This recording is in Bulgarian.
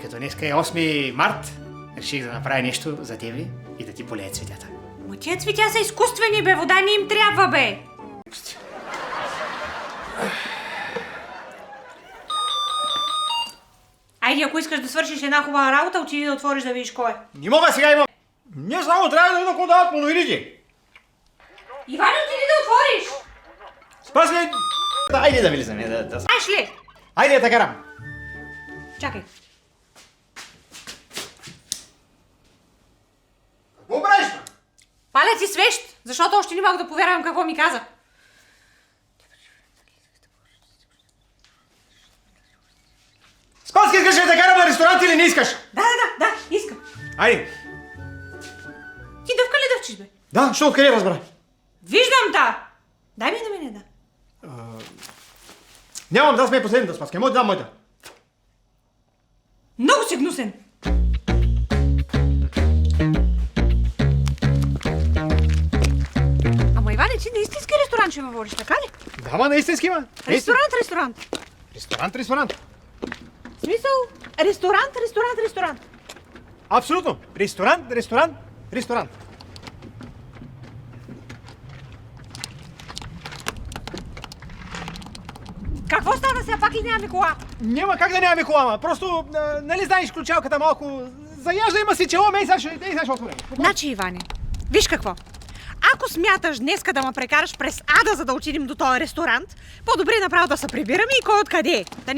Като днеска е 8 март, реших да направя нещо за тебе и да ти полеят цветята. Ма тия цветя са изкуствени, бе, вода не им трябва, бе. Айде, ако искаш да свършиш една хубава работа, отиди да отвориш да видиш кой е. Не мога сега, имам. Ние само трябва да видим какво дават по новините. Иван, отиди да отвориш! Спасли! Айде да влизаме. Знаеш ли? Айде да те карам. Чакай. Какво правиш, ма? Паля ти свещ, защото още не мога да повярвам какво ми каза. Спаски, искаш да те карам на ресторант или не искаш? Да, искам. Айде. Ти дъвка ли дъвчиш, бе? Да, що откъде разбра? Виждам да. Дай ми на мене, да. Нямам да сме последната, Спаски. Моята да, моята. Много си гнусен. Ама, Иване, ти на истински ресторант ще ме водиш, така ли? Да, ма, наистински, ма. Ресторант. Ресторант. В смисъл, ресторант. Абсолютно. Ресторант. Какво стана сега, пак ли нямаме кола? Няма как да нямаме кола, ма. Просто, нали знаеш, ключалката малко заяжда, има си чело, ей сега ще отворим. Значи, Иване, виж какво. Ако смяташ днеска да ме прекараш през ада, за да отидем до този ресторант, по-добре направо да се прибираме и кой откъде е. Да